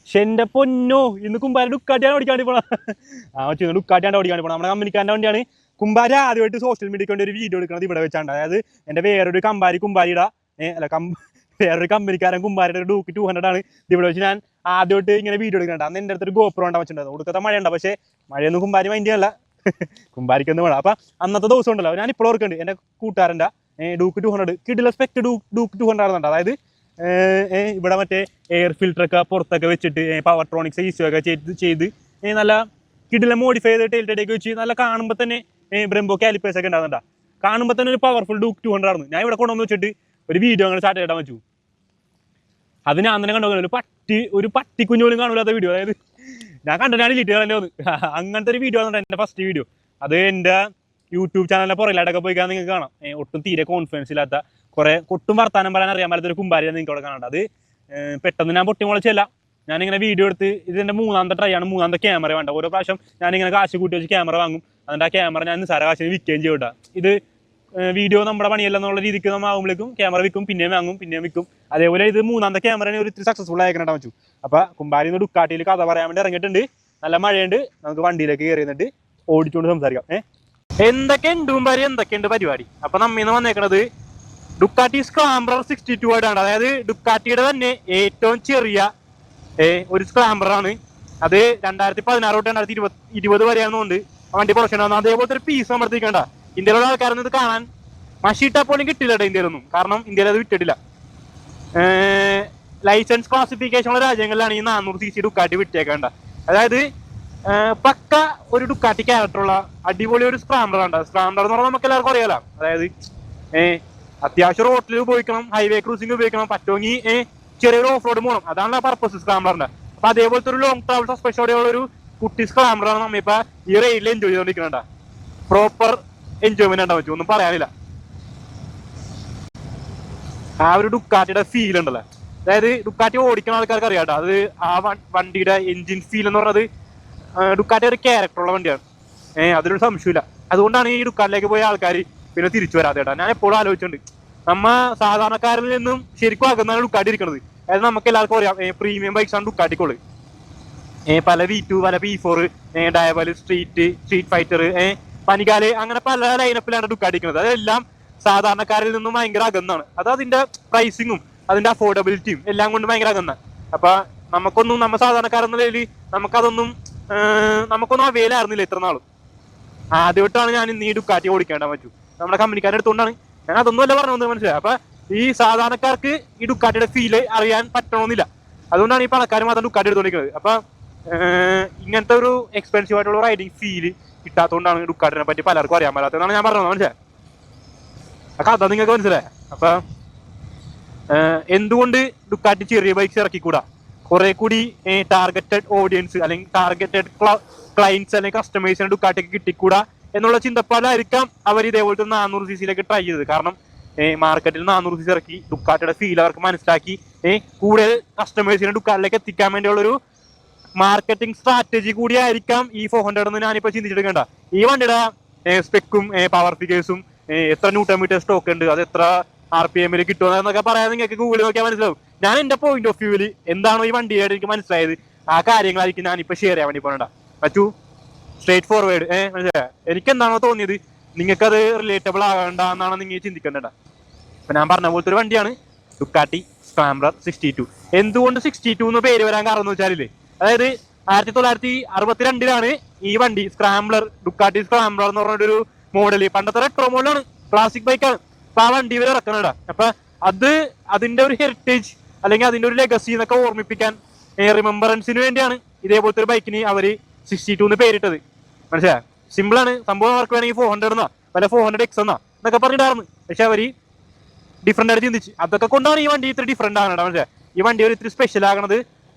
പക്ഷെ എൻ്റെ പൊന്നോ ഇന്ന് കുമ്പാരി ഡുക്കാട്ടിയാണ് ഓടിക്കാണ്ടി പോണം. ഡുക്കാട്ടിയാണ് ഓടിക്കാണ്ടി പോണം. നമ്മുടെ കമ്പനിക്കാരൻ്റെ വണ്ടിയാണ്. കുമ്പാരി ആദ്യമായിട്ട് സോഷ്യൽ മീഡിയക്ക് വേണ്ടി ഒരു വീഡിയോ എടുക്കുന്നത് ഇവിടെ വെച്ചാണ്. അതായത് എൻ്റെ വേറൊരു കുമ്പാരിയുടെ വേറൊരു കമ്പനിക്കാരൻ കുമ്പാരിയുടെ ഒരു ഡൂക്ക് 200 ആണ് ഇവിടെ വെച്ച് ഞാൻ ആദ്യമായിട്ട് ഇങ്ങനെ വീഡിയോ എടുക്കുന്നുണ്ട്. അന്ന് എൻ്റെ അടുത്തൊരു GoPro ഉണ്ടാ വെച്ചിട്ടുണ്ടായിരുന്നു. കൊടുക്കത്തെ മഴയുണ്ട്, പക്ഷേ മഴയൊന്നും കുമ്പാരി മൈൻഡ് ചെയ്യല്ല, കുമ്പാരിക്കൊന്നും വേണം. അപ്പം അന്നത്തെ ദിവസം ഉണ്ടല്ലോ, ഞാൻ ഇപ്പോൾ ഓർക്കുന്നുണ്ട് എൻ്റെ കൂട്ടുകാരൻ്റെ ഡൂക്ക് 200 കിഡിലെ സ്പെക്ട് ഡൂക്ക് 200 ആണെന്നുണ്ട്. അതായത് ഇവിടെ മറ്റേ എയർ ഫിൽറ്ററൊക്കെ പുറത്തൊക്കെ വെച്ചിട്ട് പവർട്രോണിക്സ് ഈസിയൊക്കെ ചെയ്ത് നല്ല കിഡിലെ മോഡിഫൈ ചെയ്ത് ടെയിൽറ്റേക്ക് വെച്ച് നല്ല കാണുമ്പോൾ തന്നെ ബ്രെംബോ കാലിപ്പേഴ്സ് ഒക്കെ ഉണ്ടാകുന്നുണ്ടാ. കാണുമ്പോൾ തന്നെ ഒരു പവർഫുൾ ഡൂക്ക് 200 ആയിരുന്നു. ഞാൻ ഇവിടെ കൊണ്ടുവന്ന് വെച്ചിട്ട് ഒരു വീഡിയോ അങ്ങനെ സ്റ്റാർട്ട് ചെയ്താൽ വെച്ചു. അത് ഞാൻ തന്നെ കണ്ടു, ഒരു പട്ടിക്കുഞ്ഞു പോലും കാണൂലാത്ത വീഡിയോ. അതായത് ഞാൻ കണ്ടിട്ടാണ് ഡിലീറ്റ് ചെയ്യാൻ വന്ന് അങ്ങനത്തെ ഒരു വീഡിയോ ആണ് എൻ്റെ ഫസ്റ്റ് വീഡിയോ. അത് എൻ്റെ യൂട്യൂബ് ചാനലിൻ്റെ പുറകിലായിട്ടൊക്കെ പോയി കാണാൻ നിങ്ങൾക്ക് കാണാം. ഒട്ടും തീരെ കോൺഫിഡൻസ് ഇല്ലാത്ത കുറേ കൊട്ടും വർത്താനം പറയാൻ അറിയാൻ പറ്റാത്തൊരു കുമ്പാരിയാണ് നിങ്ങൾക്ക് അവിടെ കാണാണ്ട്. അത് പെട്ടെന്ന് ഞാൻ പൊട്ടി മുളച്ചല്ല, ഞാനിങ്ങനെ വീഡിയോ എടുത്ത് ഇതിൻ്റെ 3ാമത്തെ ട്രൈ ആണ്. 3ാമത്തെ ക്യാമറ വേണ്ട. ഓരോ പ്രാവശ്യം ഞാനിങ്ങനെ കാശ് കൂട്ടി വെച്ച് ക്യാമറ വാങ്ങും. അതിൻ്റെ ആ ക്യാമറ ഞാൻ നിസ്സാര കാശിന് വിൽക്കുകയും ചെയ്യൂട്ടാ. ഇത് വീഡിയോ നമ്മുടെ പണിയല്ലെന്നുള്ള രീതിക്ക് നമ്മൾ ആകുമ്പോഴേക്കും ക്യാമറ വിൽക്കും, പിന്നെയും വാങ്ങും, പിന്നെയും വിൽക്കും. അതേപോലെ ഇത് 3ാമത്തെ ക്യാമറയാണ് ഒരു ഇത്തിരി സക്സസ്ഫുൾ ആയിക്കാൻ വെച്ചു. അപ്പോൾ കുമ്പാരി നിന്ന് ഡുക്കാട്ടിയിൽ കഥ പറയാൻ വേണ്ടി ഇറങ്ങിയിട്ടുണ്ട്. നല്ല മഴയുണ്ട്, നമുക്ക് വണ്ടിയിലേക്ക് കയറി നിന്നിട്ട് ഓടിച്ചുകൊണ്ട് സംസാരിക്കാം. എന്തൊക്കെയുണ്ട് കുമ്പാരി, എന്തൊക്കെയുണ്ട് പരിപാടി? അപ്പോൾ നമ്മിന്ന് വന്നേക്കണത് ഡുക്കാട്ടി സ്ക്രാംബ്ലർ 62 ആയിട്ടാണ്. അതായത് ഡുക്കാട്ടിയുടെ തന്നെ ഏറ്റവും ചെറിയ ഒരു സ്ക്രാംബ്ലറാണ്. അത് 2016 തൊട്ട് 2020 വരെയാണെന്നുണ്ട് വണ്ടി പ്രൊഡക്ഷൻ ആവുന്നത്. അതേപോലത്തെ ഒരു പീസ് അമർത്തിക്കണ്ട. ഇന്ത്യയിലുള്ള ആൾക്കാരൊന്നും ഇത് കാണാൻ മഷിയിട്ടാൽ പോലും കിട്ടില്ല ഇന്ത്യയിലൊന്നും, കാരണം ഇന്ത്യയിൽ അത് വിട്ടിട്ടില്ല. ലൈസൻസ് ക്ലാസിഫിക്കേഷനുള്ള രാജ്യങ്ങളിലാണ് ഈ 400cc ഡുക്കാട്ടി വിട്ടേക്കേണ്ട. അതായത് പക്ക ഒരു ഡുക്കാട്ടി ക്യാരക്ടറുള്ള അടിപൊളി ഒരു സ്ക്രാംബ്ലർ ഉണ്ട്. സ്ക്രാംബ്ലർ എന്ന് പറഞ്ഞാൽ നമുക്ക് എല്ലാവർക്കും അറിയാലോ. അതായത് അത്യാവശ്യം റോട്ടിൽ ഉപയോഗിക്കണം, ഹൈവേ ക്രൂസിംഗ് ഉപയോഗിക്കണം, പറ്റുമെങ്കിൽ ചെറിയൊരു ഓഫ് റോഡ് പോകണം. അതാണ് പർപ്പസ് സ്ക്രാംബ്ലറിന്റെ. അപ്പൊ അതേപോലത്തെ ഒരു ലോങ് ട്രാവൽ സസ്പെൻഷനോടെയുള്ള ഒരു കുട്ടി സ്ക്രാംബ്ലറാണ് നമ്മിപ്പോ ഈ റെയിലിൽ എൻജോയ് ചെയ്തോണ്ടിരിക്കണ്ട. പ്രോപ്പർ എൻജോയ്മെന്റ് ഉണ്ടാവും പറ്റും, ഒന്നും പറയാനില്ല. ആ ഒരു ഡുക്കാട്ടിയുടെ ഫീൽ ഉണ്ടല്ലോ, അതായത് ഡുക്കാട്ടി ഓടിക്കുന്ന ആൾക്കാർക്ക് അറിയാട്ടോ. അത് ആ വണ്ടിയുടെ എൻജിൻ ഫീൽ എന്ന് പറയുന്നത് ഡുക്കാട്ടി ഒരു ക്യാരക്ടറുള്ള വണ്ടിയാണ്. അതിലൊരു സംശയമില്ല. അതുകൊണ്ടാണ് ഈ ഡുക്കാട്ടിലേക്ക് പോയ ആൾക്കാർ പിന്നെ തിരിച്ചു വരാതെ കേട്ടോ. ഞാൻ എപ്പോഴും ആലോചിച്ചിട്ടുണ്ട്, നമ്മ സാധാരണക്കാരിൽ നിന്നും ശരിക്കും അകന്നാണ് ഡുക്കാട്ടി ഇരിക്കുന്നത്. അതായത് നമുക്ക് എല്ലാവർക്കും അറിയാം പ്രീമിയം ബൈക്സ് ആണ് ഡുക്കാട്ടിക്കുള്ളു. പല V2, പല P4, ഡയബൽ, സ്ട്രീറ്റ് ഫൈറ്റർ, പനികാല്, അങ്ങനെ പല ലൈനപ്പിലാണ് ഡുക്കാട്ടിക്കുന്നത്. അതെല്ലാം സാധാരണക്കാരിൽ നിന്നും ഭയങ്കര അകന്നാണ്. അത് അതിന്റെ പ്രൈസിങ്ങും അതിന്റെ അഫോർഡബിലിറ്റിയും എല്ലാം കൊണ്ട് ഭയങ്കര അകന്നാണ്. അപ്പൊ നമുക്കൊന്നും നമ്മ സാധാരണക്കാരെന്ന നിലയിൽ നമുക്കൊന്നും അവൈൽ ആയിരുന്നില്ല ഇത്ര നാളും. ആദ്യമായിട്ടാണ് ഞാൻ ഇന്ന് ഈ ഡുക്കാട്ടി ഓടിക്കേണ്ട പറ്റൂ. നമ്മുടെ കമ്പനിക്കാരുടെ അടുത്തുകൊണ്ടാണ് ഞാൻ അതൊന്നും അല്ല പറഞ്ഞത്, മനസ്സിലായി. അപ്പൊ ഈ സാധാരണക്കാർക്ക് ഈ ഡുക്കാട്ടിയുടെ ഫീല് അറിയാൻ പറ്റണമെന്നില്ല. അതുകൊണ്ടാണ് ഈ പണക്കാർ മാത്രം ഡുക്കാട്ടി എടുത്തോണ്ടിരിക്കുന്നത്. അപ്പൊ ഇങ്ങനത്തെ ഒരു എക്സ്പെൻസീവ് ആയിട്ടുള്ള റൈഡിങ് ഫീല് കിട്ടാത്തതുകൊണ്ടാണ് ഡുക്കാട്ടിനെ പറ്റി പലർക്കും അറിയാൻ പറ്റാത്തതാണ് ഞാൻ പറഞ്ഞത്, മനസ്സിലായി. ആ കഥ നിങ്ങൾക്ക് മനസ്സിലായി. അപ്പൊ എന്തുകൊണ്ട് ഡുക്കാട്ടി ചെറിയ ബൈക്സ് ഇറക്കിക്കൂടാ? കുറെ കൂടി ടാർഗറ്റഡ് ഓഡിയൻസ് അല്ലെങ്കിൽ ടാർഗറ്റഡ് ക്ലയൻസ് അല്ലെങ്കിൽ കസ്റ്റമേഴ്സിന് ഡുക്കാട്ടിക്ക് കിട്ടിക്കൂടാ എന്നുള്ള ചിന്തപ്പാടായിരിക്കാം അവർ ഇതേപോലത്തെ 400cc ട്രൈ ചെയ്തത്. കാരണം മാർക്കറ്റിൽ 400cc ഇറക്കി ഡുക്കാട്ടിയുടെ ഫീൽ അവർക്ക് മനസ്സിലാക്കി കൂടുതൽ കസ്റ്റമേഴ്സിനെ ഡുക്കാട്ടിലേക്ക് എത്തിക്കാൻ വേണ്ടിയുള്ളൊരു മാർക്കറ്റിംഗ് സ്ട്രാറ്റജി കൂടി ആയിരിക്കാം ഈ 400 എന്ന് ഞാനിപ്പോൾ ചിന്തിച്ചെടുക്കേണ്ട. ഈ വണ്ടിയുടെ സ്പെക്കും പവർ ഫിഗേഴ്സും എത്ര ന്യൂട്ടൺ സ്റ്റോക്ക് ഉണ്ട്, അത് എത്ര RPM കിട്ടുമോ എന്നൊക്കെ പറയാൻ നിങ്ങൾക്ക് ഗൂഗിളിൽ നോക്കിയാൽ മനസ്സിലാവും. ഞാൻ എൻ്റെ പോയിന്റ് ഓഫ് വ്യൂവിൽ എന്താണോ ഈ വണ്ടിയായിട്ട് എനിക്ക് മനസ്സിലായത് ആ കാര്യങ്ങളായിരിക്കും ഞാനിപ്പോൾ ഷെയർ ചെയ്യാൻ വേണ്ടി പോകണ്ട. പറ്റൂ സ്ട്രേറ്റ് ഫോർവേഡ് മനസ്സിലായോ? എനിക്ക് എന്താണോ തോന്നിയത് നിങ്ങൾക്കത് റിലേറ്റബിൾ ആകണ്ട എന്നാണ് നിങ്ങൾ ചിന്തിക്കേണ്ടത്. ഇപ്പം ഞാൻ പറഞ്ഞ പോലത്തെ ഒരു വണ്ടിയാണ് ഡുക്കാട്ടി സ്ക്രാംബ്ലർ 62. എന്തുകൊണ്ട് 62 എന്ന് പേര് വരാൻ കാരണം എന്ന് വെച്ചാലില്ലേ, അതായത് 1962 ഈ വണ്ടി ഡുക്കാട്ടി സ്ക്രാംബ്ലർ എന്ന് പറഞ്ഞൊരു മോഡല്, പണ്ടത്തെ റെട്രോ മോഡലാണ്, ക്ലാസിക് ബൈക്കാണ്. അപ്പൊ ആ വണ്ടി ഇവർ ഇറക്കണടാ. അപ്പൊ അതിന്റെ ഒരു ഹെറിറ്റേജ് അല്ലെങ്കിൽ അതിന്റെ ഒരു ലെഗസി എന്നൊക്കെ ഓർമ്മിപ്പിക്കാൻ റിമെമ്പറൻസിന് വേണ്ടിയാണ് ഇതേപോലത്തെ ഒരു ബൈക്കിന് അവര് 62 എന്ന് പേരിട്ടത്. മനസ്സിലായോ? സിമ്പിളാണ് സംഭവം. അവർക്ക് വേണമെങ്കിൽ 400 എന്നാ പല 400X എന്നൊക്കെ പറഞ്ഞിട്ടായിരുന്നു. പക്ഷെ അവര് ഡിഫറെന്റ് ആയിട്ട് ചിന്തിച്ച് അതൊക്കെ കൊണ്ടാണ് ഈ വണ്ടി ഇത്ര ഡിഫറെന്റ് ആകണത്. മനസ്സിലായോ? ഈ വണ്ടി ഒരു ഇത്തിരി സ്പെഷ്യൽ ആകണത്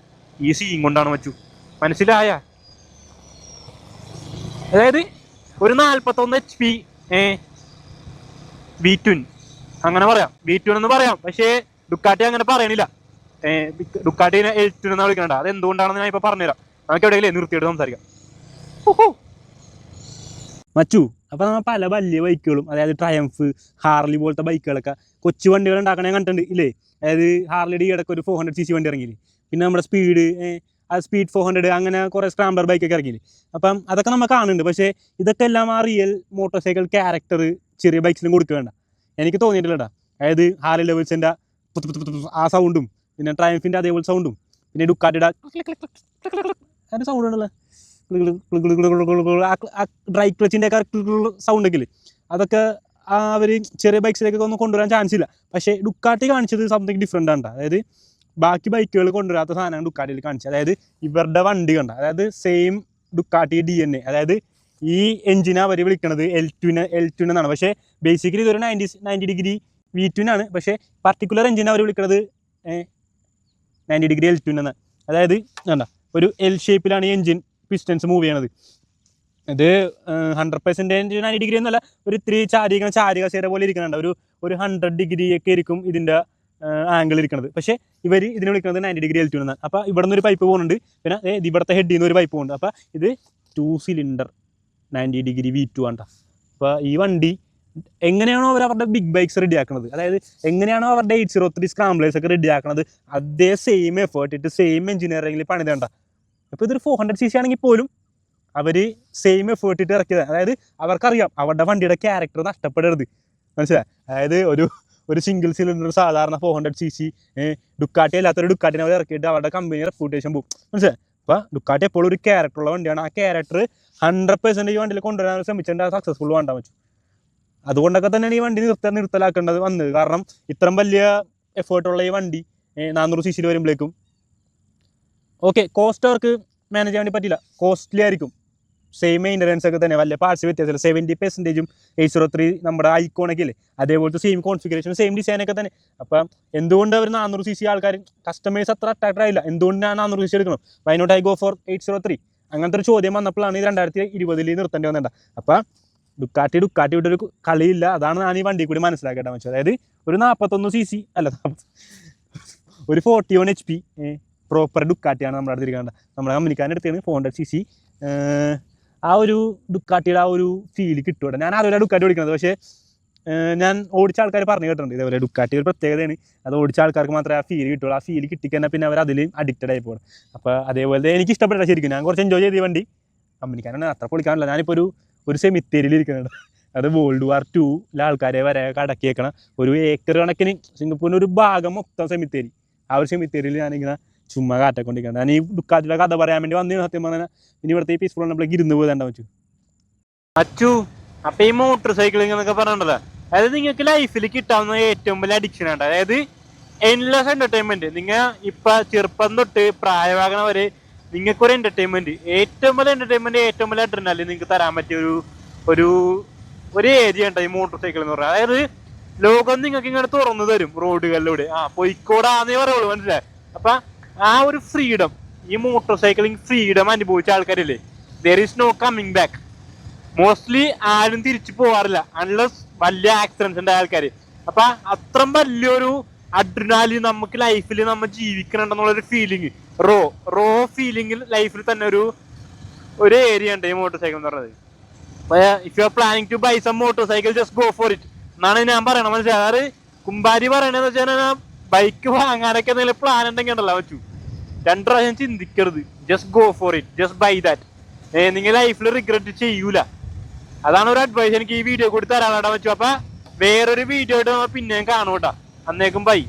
ഈ സീൻ കൊണ്ടാണ് വെച്ചു. മനസ്സിലായ? അതായത് ഒരു 41 HP V2 അങ്ങനെ പറയാം, V2 എന്ന് പറയാം. പക്ഷേ ഡുക്കാട്ടി അങ്ങനെ പറയണില്ല. ഡുക്കാട്ടിനെ L2 എന്നാ വിളിക്കണ്ട. അത് എന്തുകൊണ്ടാണെന്ന് ഞാൻ ഇപ്പൊ പറഞ്ഞുതരാം. നമുക്ക് എവിടെയെങ്കിലും നിർത്തിയിട്ട് സംസാരിക്കാം. മച്ചു, അപ്പൊ നമ്മൾ പല വലിയ ബൈക്കുകളും, അതായത് ട്രയംഫ്, ഹാർലി പോലത്തെ ബൈക്കുകളൊക്കെ കൊച്ചു വണ്ടികൾ ഉണ്ടാക്കണേ കണ്ടിട്ടുണ്ട് ഇല്ലേ? അതായത് ഹാർലിയുടെ ഇടയ്ക്ക് ഒരു 400cc വണ്ടി ഇറങ്ങിയില്ലേ. പിന്നെ നമ്മുടെ സ്പീഡ്, സ്പീഡ് 400 അങ്ങനെ കുറേ സ്ക്രാംബ്ലർ ബൈക്കൊക്കെ ഇറങ്ങിയില്ലേ. അപ്പം അതൊക്കെ നമ്മൾ കാണുന്നുണ്ട്. പക്ഷേ ഇതൊക്കെ എല്ലാം ആ റിയൽ മോട്ടോർ സൈക്കിൾ ക്യാരക്ടർ ചെറിയ ബൈക്സിലും കൊടുക്കുക വേണ്ട, എനിക്ക് തോന്നിയിട്ടില്ലടാ. അതായത് ഹാർലി ഡേവിഡ്സൻ്റെ ആ സൗണ്ടും പിന്നെ ട്രയംഫിൻ്റെ അതേപോലെ സൗണ്ടും പിന്നെ ഡുക്കാട്ടിയുടെ അതിൻ്റെ സൗണ്ട് ഉണ്ടല്ലോ, ഡ്രൈ ക്ലച്ചിൻ്റെ ഒക്കെ സൗണ്ടൊക്കെ അതൊക്കെ അവർ ചെറിയ ബൈക്സിലേക്കൊക്കെ ഒന്നും കൊണ്ടുവരാൻ ചാൻസ് ഇല്ല. പക്ഷേ ഡുക്കാട്ടി കാണിച്ചത് സംതിങ് ഡിഫറെൻ്റ് ആണ്. അതായത് ബാക്കി ബൈക്കുകൾ കൊണ്ടുവരാത്ത സാധനമാണ് ഡുക്കാട്ടിയിൽ കാണിച്ചത്. അതായത് ഇവരുടെ വണ്ടി കണ്ട, അതായത് സെയിം ഡുക്കാട്ടി DNA, അതായത് ഈ എഞ്ചിനെ അവർ വിളിക്കണത് L2 എന്നാണ്. പക്ഷേ ബേസിക്കലി ഇതൊരു 90 ഡിഗ്രി V2 ആണ്. പക്ഷേ പർട്ടിക്കുലർ എഞ്ചിനെ അവർ വിളിക്കുന്നത് 90 ഡിഗ്രി L2 എന്നാണ്. അതായത് കണ്ട ഒരു L ഷേപ്പിലാണ് ഈ എഞ്ചിൻ പിസ്റ്റൻസ് മൂവ് ചെയ്യണത്. ഇത് 100% 90 ഡിഗ്രി എന്നല്ല, ഒരു ഇത്തിരി ചാരികസേര പോലെ ഇരിക്കുന്നുണ്ട്. ഒരു 100 ഡിഗ്രി ഒക്കെ ഇരിക്കും ഇതിൻ്റെ ആംഗിൾ ഇരിക്കുന്നത്. പക്ഷേ ഇവർ ഇതിനെ വിളിക്കുന്നത് 90 ഡിഗ്രി L2 എന്നാണ്. അപ്പോൾ ഇവിടെ നിന്ന് ഒരു പൈപ്പ് പോകുന്നുണ്ട്, പിന്നെ ഇവിടുത്തെ ഹെഡിൽ നിന്ന് ഒരു പൈപ്പ് പോകുന്നുണ്ട്. അപ്പോൾ ഇത് 2 സിലിണ്ടർ 90 ഡിഗ്രി V2 ആണ്. അപ്പോൾ ഈ വണ്ടി എങ്ങനെയാണോ അവരുടെ ബിഗ് ബൈക്സ് റെഡി ആക്കുന്നത്, അതായത് എങ്ങനെയാണോ അവരുടെ 803 സ്ക്രാംബ്ലേഴ്സ് ഒക്കെ റെഡി ആക്കുന്നത്, അതേ സെയിം എഫേർട്ട് ഇട്ട് സെയിം എഞ്ചിനീയറിംഗിൽ പണിതേണ്ട. അപ്പോൾ ഇതൊരു 400cc ആണെങ്കിൽ പോലും അവർ സെയിം എഫേർട്ട് ഇട്ട് ഇറക്കിയതാണ്. അതായത് അവർക്കറിയാം അവരുടെ വണ്ടിയുടെ ക്യാരക്ടർ നഷ്ടപ്പെടരുത്, മനസ്സിലായി? അതായത് ഒരു സിംഗിൾ സിലിണ്ടർ സാധാരണ 400cc ഡുക്കാട്ടി അല്ലാത്തൊരു ഡുക്കാട്ടിനെ അവർ ഇറക്കിയിട്ട് അവരുടെ കമ്പനി റെപ്യൂട്ടേഷൻ പോകും, മനസ്സിലായി? അപ്പോൾ ഡുക്കാട്ടി എപ്പോഴും ഒരു ക്യാരക്ടറുള്ള വണ്ടിയാണ്. ആ ക്യാരക്ടർ 100% ഈ വണ്ടിയിൽ കൊണ്ടുവരാൻ ശ്രമിച്ചിട്ട് സക്സസ്ഫുൾ വേണ്ടാൻ വെച്ചു. അതുകൊണ്ടൊക്കെ തന്നെയാണ് ഈ വണ്ടി നിർത്തലാക്കേണ്ടത് വന്നത്. കാരണം ഇത്രയും വലിയ എഫേർട്ടുള്ള ഈ വണ്ടി 400cc വരുമ്പോഴേക്കും ഓക്കെ കോസ്റ്റ് അവർക്ക് മാനേജ് ചെയ്യാൻ വേണ്ടി പറ്റില്ല, കോസ്റ്റ്ലി ആയിരിക്കും. സെയിം മെയിൻ്റനൻസ് ഒക്കെ തന്നെ, വലിയ പാർട്സ് വ്യത്യാസമില്ല. 70% 803 നമ്മുടെ ഐക്കോണൊക്കെ ഇല്ലേ, അതേപോലത്തെ സെയിം കോൺഫിഗറേഷൻ സെയിം ഡിസൈനൊക്കെ തന്നെ. അപ്പം എന്തുകൊണ്ട് അവർ 400cc ആൾക്കാർ കസ്റ്റമേഴ്സ് അത്ര അട്രാക്റ്റഡ് ആയില്ല, എന്തുകൊണ്ട് ഞാൻ 400cc എടുക്കണം, why not I go for 803? അങ്ങനത്തെ ഒരു ചോദ്യം വന്നപ്പോഴാണ് ഇത് 2020 നിർത്തേണ്ടി വന്നിട്ട്. അപ്പം ഡുക്കാട്ടി വിട്ടൊരു കളിയില്ല. അതാണ് ഞാൻ ഈ വണ്ടി കൂടി മനസ്സിലാക്കേണ്ട വെച്ചത്. അതായത് ഒരു 41cc അല്ല, ഒരു 41 HP പ്രോപ്പർ ഡുക്കാട്ടിയാണ് നമ്മുടെ അടുത്ത് ഇരിക്കേണ്ടത്. നമ്മുടെ കമ്പനിക്കാരൻ്റെ അടുത്താണ് 400cc. ആ ഒരു ഡുക്കാട്ടിയുടെ ആ ഒരു ഫീൽ കിട്ടും. ഞാൻ അതുപോലെ ഡുക്കാട്ടി ഓടിക്കുന്നത്, പക്ഷേ ഞാൻ ഓടിച്ച ആൾക്കാർ പറഞ്ഞു കേട്ടിട്ടുണ്ട് ഇതേപോലെ ഡുക്കാട്ടി ഒരു പ്രത്യേകതയാണ്, അത് ഓടിച്ച ആൾക്കാർക്ക് മാത്രമേ ആ ഫീൽ കിട്ടുള്ളൂ. ആ ഫീൽ കിട്ടിക്കഴിഞ്ഞാൽ പിന്നെ അവർ അതിൽ അഡിക്റ്റഡ് ആയി പോകും. അപ്പോൾ അതേപോലെ എനിക്ക് ഇഷ്ടപ്പെട്ട ശരിക്കും, ഞാൻ കുറച്ച് എൻജോയ് ചെയ്ത് ഈ വണ്ടി. കമ്പനിക്കാരാണ് അത്ര പൊളിക്കാറില്ല. ഞാനിപ്പോൾ ഒരു സെമിത്തേരിയിൽ ഇരിക്കുന്നുണ്ട്, അത് World War II ആൾക്കാരെ വരെ കടക്കിയേക്കണ ഒരു ഏക്കർ കണക്കിന് സിംഗപ്പൂരിന് ഒരു ഭാഗം മൊത്തം സെമിത്തേരി. ആ ഒരു സെമിത്തേരിയിൽ ഞാനിങ്ങനെ ചുമ്മാ കാറ്റക്കൊണ്ടിരിക്കണം. ഞാൻ ഈ ഡുക്കാട്ടിയുടെ കഥ പറയാൻ വേണ്ടി വന്നു. സത്യം പറഞ്ഞാൽ ഇനി ഇവിടുത്തെ ഈ പീസ്ഫുൾ നമ്മളേക്ക് ഇരുന്ന് പോകാൻ വെച്ചു. അപ്പൊ ഈ മോട്ടോർ സൈക്കിളിംഗ് എന്നൊക്കെ പറഞ്ഞിട്ടുണ്ടല്ലോ, അതായത് നിങ്ങൾക്ക് ലൈഫിൽ കിട്ടാവുന്ന ഏറ്റവും വലിയ അഡിക്ഷൻ ആണ്. അതായത് എൻലെസ് എന്റർടൈൻമെന്റ്. നിങ്ങൾ ഇപ്പൊ ചെറുപ്പം തൊട്ട് പ്രായമാകണ വരെ നിങ്ങൾക്കൊരു എന്റർടൈൻമെന്റ്, ഏറ്റവും വലിയ എന്റർടൈൻമെന്റ്, ഏറ്റവും വലിയ അഡ്രിനാലിൻ നിങ്ങൾക്ക് തരാൻ പറ്റിയ ഒരു ഏരിയ ഉണ്ട് ഈ മോട്ടോർ സൈക്കിൾ എന്ന് പറയുന്നത്. അതായത് ലോകം നിങ്ങൾക്ക് ഇങ്ങനെ തുറന്നു തരും റോഡുകളിലൂടെ. പൊയ്ക്കോടാന്നേ പറയുള്ളൂ, മനസ്സിലായി? അപ്പൊ ആ ഒരു ഫ്രീഡം, ഈ മോട്ടോർ സൈക്ലിംഗ് ഫ്രീഡം അനുഭവിച്ച ആൾക്കാരില്ലേ, there is no coming back. Mostly ആരും തിരിച്ചു പോകാറില്ല അൺലെസ് വലിയ ആക്സിഡൻസ് ഉണ്ടായ ആൾക്കാർ. അപ്പൊ അത്രയും വലിയൊരു അഡ്രിനാലിൻ നമുക്ക് ലൈഫിൽ നമ്മൾ ജീവിക്കണമെന്നുള്ളൊരു ഫീലിംഗ്, റോ ഫീലിംഗിൽ ലൈഫിൽ തന്നെ ഒരു ഏരിയ ഉണ്ട് ഈ മോട്ടോർ സൈക്കിൾ എന്ന് പറയുന്നത്. അപ്പൊ if you are planning to buy some motorcycle just go for it എന്നാണ് ഞാൻ പറയണത്, മനസ്സിലായി? അതായത് കുമ്പാരി പറയണെന്ന് വെച്ചാൽ ബൈക്ക് വാങ്ങാനൊക്കെ എന്തെങ്കിലും പ്ലാൻ ഉണ്ടെങ്കിൽ ഉണ്ടല്ലോ വെച്ചു 2 പ്രാവശ്യം ചിന്തിക്കരുത്, just go for it, just buy that. നിങ്ങൾ ലൈഫിൽ റിഗ്രറ്റ് ചെയ്യൂല. അതാണ് ഒരു അഡ്വൈസ് എനിക്ക് ഈ വീഡിയോ കൂടി തരാനായിട്ട് വെച്ചു. അപ്പൊ വേറൊരു വീഡിയോ ആയിട്ട് പിന്നെയും കാണൂട്ടാ. അന്നേക്കും ബൈ.